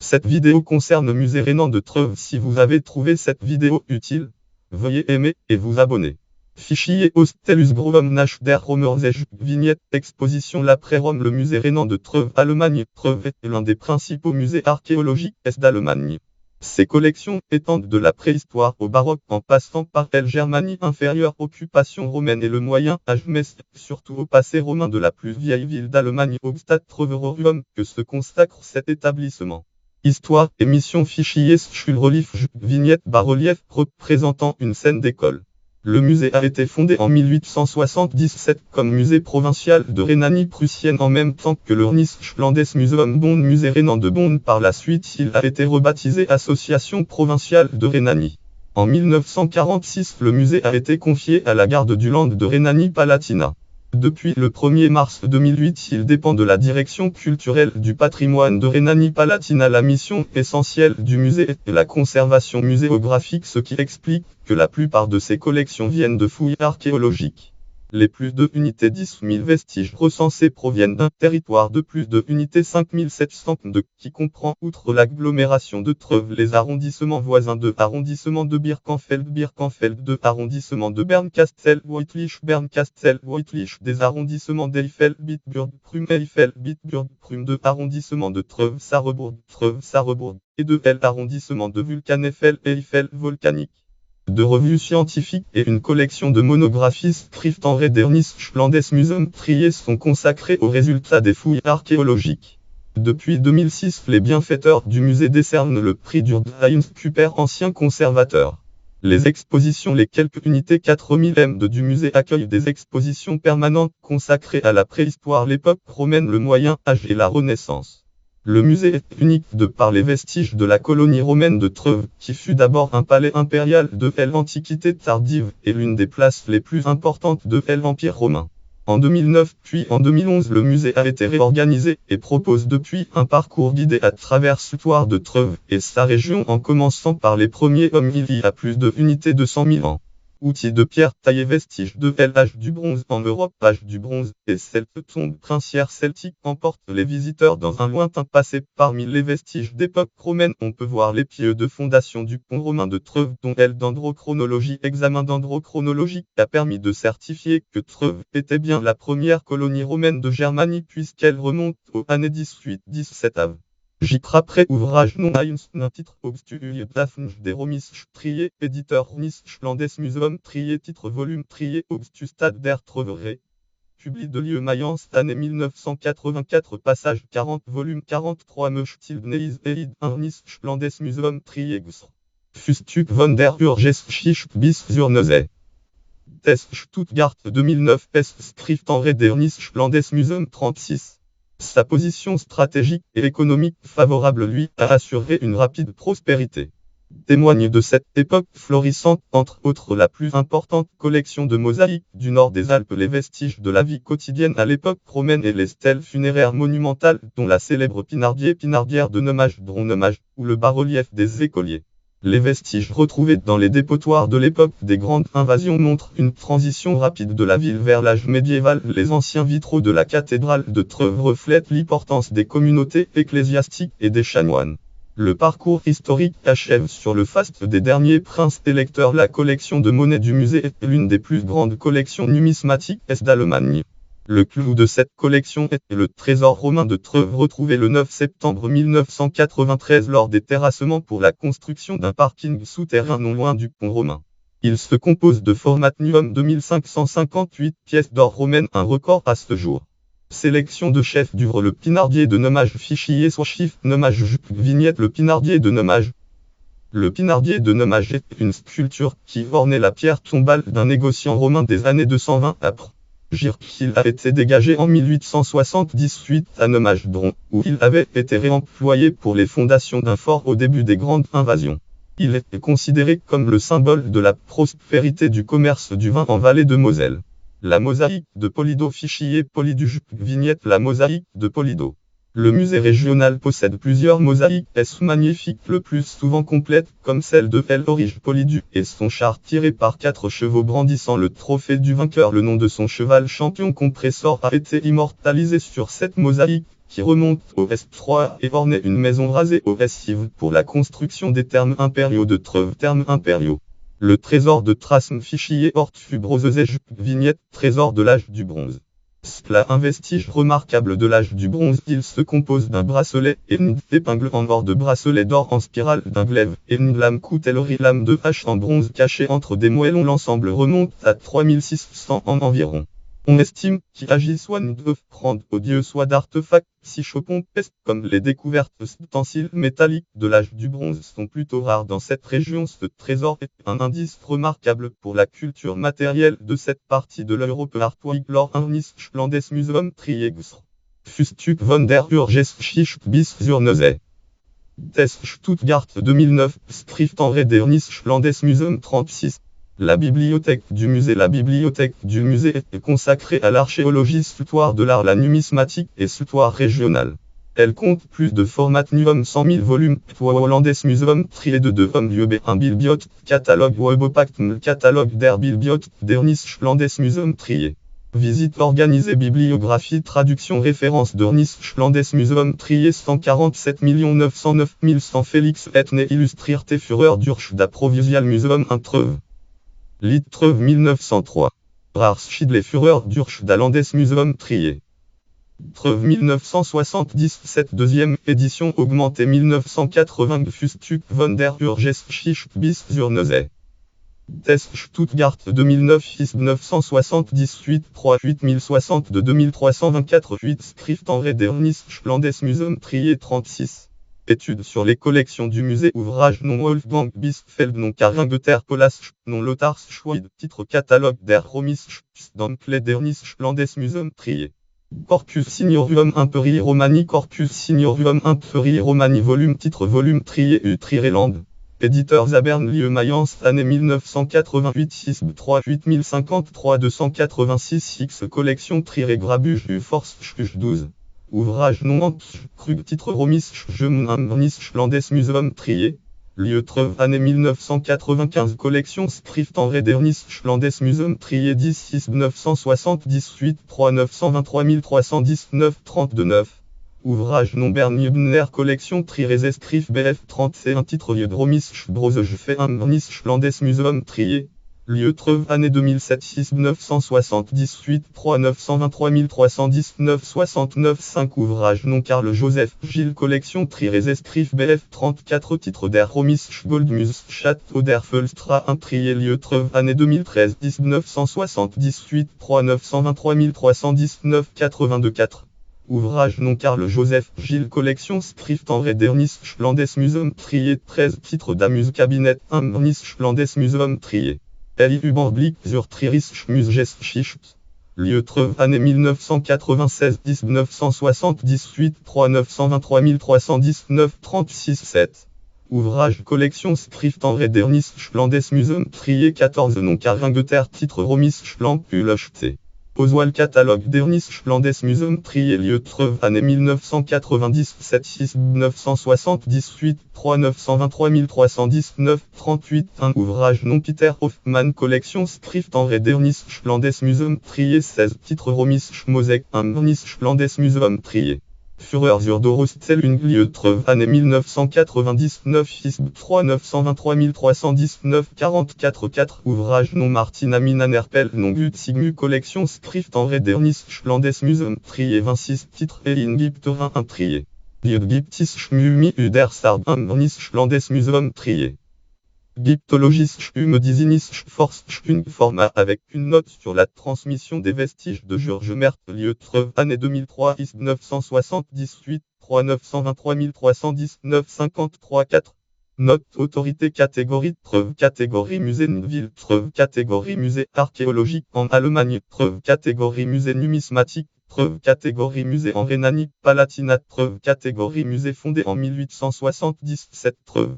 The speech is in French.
Cette vidéo concerne musée Rhénan de Trèves. Si vous avez trouvé cette vidéo utile, veuillez aimer et vous abonner. Fichier Hostellus Grovum nach der Römerzeit vignette exposition l'après-Rome. Le musée Rhénan de Trèves, Allemagne. Trèves est l'un des principaux musées archéologiques est d'Allemagne. Ses collections étendent de la préhistoire au baroque en passant par la Germanie inférieure, occupation romaine et le Moyen Âge, mais surtout au passé romain de la plus vieille ville d'Allemagne, Hauptstadt Treverorum, que se consacre cet établissement. Histoire et mission. Fichier Schulrelief vignette bas-relief représentant une scène d'école. Le musée a été fondé en 1877 comme musée provincial de Rhénanie-Prussienne en même temps que le Rhenisch-Landes-Museum Bonn. Musée Rhénan de Bonn. Par la suite, il a été rebaptisé Association provinciale de Rhénanie. En 1946, le musée a été confié à la garde du Land de Rhénanie-Palatinat. Depuis le 1er mars 2008, il dépend de la direction culturelle du patrimoine de Rhénanie-Palatinat. La mission essentielle du musée est la conservation muséographique, ce qui explique que la plupart de ses collections viennent de fouilles archéologiques. Les plus de unités 10 000 vestiges recensés proviennent d'un territoire de plus de unités 5702 qui comprend, outre l'agglomération de Trèves, les arrondissements voisins de arrondissement de Birkenfeld, 2 arrondissements de Bernkastel-Weitlich, des arrondissements d'Eifel, Bitburg, Prüm, 2 arrondissements de Trèves-Sarrebourg, et de l'arrondissement de Vulcanefeld, Eifel-Volcanique. De revues scientifiques et une collection de monographies Schrift en Rhénanisch-Landesmuseum Trier sont consacrées aux résultats des fouilles archéologiques. Depuis 2006, les bienfaiteurs du musée décernent le prix d'Urdheims Kuper, ancien conservateur. Les expositions. Les quelques unités 4000 m du musée accueillent des expositions permanentes consacrées à la préhistoire, l'époque romaine, le Moyen Âge et la Renaissance. Le musée est unique de par les vestiges de la colonie romaine de Trèves, qui fut d'abord un palais impérial de l'Antiquité tardive et l'une des places les plus importantes de l'Empire romain. En 2009 puis en 2011, le musée a été réorganisé et propose depuis un parcours guidé à travers l'histoire de Trèves et sa région, en commençant par les premiers hommes il y a plus de unités de 100 000 ans. Outils de pierre taillés, vestiges de l'âge du bronze en Europe. Âge du bronze et celte, tombe princière celtique emportent les visiteurs dans un lointain passé. Parmi les vestiges d'époque romaine, on peut voir les pieux de fondation du pont romain de Trèves, dont dendrochronologie. Examen dendrochronologique a permis de certifier que Trèves était bien la première colonie romaine de Germanie, puisqu'elle remonte aux années 18-17 av. Après ouvrage non d'un titre obstulier Daphne des Romisch Trier, éditeur Rhenisch-Landesmuseum Trier, titre volume Trier Obstu Stade der Trèves, publié de lieu Mayence, année 1984, passage 40, volume 43, Mechtil Neis Eid Rhenisch-Landesmuseum Trier Fustück von der Urgeschichte bis zur Neuzeit. Test Stuttgart 2009, S. Schrift en Rhénanisch-Landesmuseum 36. Sa position stratégique et économique favorable lui a assuré une rapide prospérité. Témoigne de cette époque florissante, entre autres la plus importante collection de mosaïques du nord des Alpes, les vestiges de la vie quotidienne à l'époque romaine et les stèles funéraires monumentales, dont la célèbre pinardière de Neumage, ou le bas-relief des écoliers. Les vestiges retrouvés dans les dépotoirs de l'époque des grandes invasions montrent une transition rapide de la ville vers l'âge médiéval. Les anciens vitraux de la cathédrale de Trèves reflètent l'importance des communautés ecclésiastiques et des chanoines. Le parcours historique achève sur le faste des derniers princes électeurs. La collection de monnaie du musée est l'une des plus grandes collections numismatiques d'Allemagne. Le clou de cette collection est le trésor romain de Trèves, retrouvé le 9 septembre 1993 lors des terrassements pour la construction d'un parking souterrain non loin du pont romain. Il se compose de formatnium 2558 pièces d'or romaines, un record à ce jour. Sélection de chef d'œuvre. Le pinardier de Neumage. Fichier soit chiffre Neumage vignette. Le pinardier de Neumage. Le pinardier de Neumage est une sculpture qui ornait la pierre tombale d'un négociant romain des années 220 après. Il a été dégagé en 1878 à Neumage-Dron, où il avait été réemployé pour les fondations d'un fort au début des grandes invasions. Il est considéré comme le symbole de la prospérité du commerce du vin en vallée de Moselle. La mosaïque de Polido. Fichier Polydu vignette. La mosaïque de Polido. Le musée régional possède plusieurs mosaïques magnifiques, le plus souvent complètes, comme celle de L'Orige Polydu et son char tiré par 4 chevaux brandissant le trophée du vainqueur. Le nom de son cheval champion compressor a été immortalisé sur cette mosaïque, qui remonte au S3 et ornait une maison rasée au S6 pour la construction des thermes impériaux de Trèves. Thermes impériaux. Le trésor de Trasm fichier Hortfubrosezej vignette trésor de l'âge du bronze. Là un vestige remarquable de l'âge du bronze, il se compose d'un bracelet et une épingle en or, de bracelet d'or en spirale, d'un glaive et une lame coutellerie, lame de hache en bronze cachée entre des moellons. L'ensemble remonte à 3600 en environ. On estime qu'il agit soit de prendre au dieu soit d'artefacts psychopompesques, comme les découvertes d'ustensiles métalliques de l'âge du bronze sont plutôt rares dans cette région. Ce trésor est un indice remarquable pour la culture matérielle de cette partie de l'Europe. Artwig Lor Arnis Landes Museum Triegus. Fustuk von der Urgeschichte bis zur Neuse. Test Stuttgart 2009. Schriftenredernis Landes Museum 36. La bibliothèque du musée. La bibliothèque du musée est consacrée à l'archéologie, l'histoire de l'art, la numismatique et l'histoire régionale. Elle compte plus de formats nuum 100 000 volumes. Hollandes Museum Trié de Lieu un Bilbiot, catalogue Webopactm, catalogue der Bilbiot, Dernisch Landes Museum Trié. Visite organisée, bibliographie, traduction, référence Dernisch Landes Museum Trié 147 909 100 Félix Etne Illustrierte Führer durch das Provincial Museum in Trèves. Lit Trèves 1903. Rarschiedle Führer durch das Landesmuseum Trier. Trèves 1977, deuxième édition augmentée 1980. Fustuk von der Urgeschichte bis zur Neuse. Test Stuttgart 2009. ISB 978 3 8060 de 2324 8 Schriftenredernis Landesmuseum Trier 36. Études sur les collections du musée. Ouvrage non Wolfgang Bisfeld non Karingeter Polas non Lothar Schweid. Titre catalogue der Romisch Dankle Dernisch Landesmuseum Trier. Corpus Signorium Imperii Romani. Corpus Signorium Imperii Romani. Volume titre volume Trier u Triereland. Éditeur Zabern Lieu Mayence, année 1988. 6 3 8053 286 X. Collection Trier Grabuge u Force 12. Ouvrage non Krug titre Romisch Gemnisch Landesmuseum Trier. Lieu Trèves, année 1995. Collection Schriftenredernis Landesmuseum Trier 10 6 978 3 923 319 32 9. Ouvrage non Bernhübner. Collection Trierese Skrif BF 31. Titre Lieu de Romisch Brosege fait un Landesmuseum Trier. Lieu Trèves, année 2007. 6 978 3 923 319 69 5. Ouvrage non Carl Joseph Gilles. Collection Trierese Skrif BF 34. Titre der Romisch Goldmus Château der Felstra 1 Trier. Lieu Trèves, année 2013. 10 978 3 923 319 82 4. Ouvrage non Carl Joseph Gilles. Collection Schriftenredernis Landesmuseum Trier 13. Titre d'Amuse Cabinet 1 Landesmuseum Trier. Überblick zur Trierischen Musegeschichte. Lieu Trèves, année 1996. 10 978 3 923 319 36 7. Ouvrage collection Schriftenredernis Landesmuseum Trier 14. Non Karingeter. Titre Romisch Lampulechte. Oswald catalogue Dernisch Landesmuseum Trier. Lieu Trèves, année 1997. 6 978 3 923 319 38 1. Ouvrage non Peter Hoffmann. Collection Schriftenredernis Landesmuseum Trier 16. Titre Romisch Mosek 1 Landesmuseum Trier. Führer zur Dorostzellung. Lieu Trèves, année 1999. ISB 3 923 319 44 4. Ouvrage non Martina Minanerpel non Sigmu. Collection Schriftenredernis Landesmuseum Trier 26. Titre Elingipterin 1 Trier. Lieu Giptische Mumie der Sarb 1 Landesmuseum Trier. Gyptologische Medizinische Forschung format avec une note sur la transmission des vestiges de Georges Merth. Lieu Trèves, année 2003. ISB 978 3 923 319 53 4. Note autorité catégorie Trèves, catégorie musée ville Trèves, catégorie musée archéologique en Allemagne Trèves, catégorie musée numismatique Trèves, catégorie musée en Rhénanie Palatinat Trèves, catégorie musée fondé en 1877 Trèves.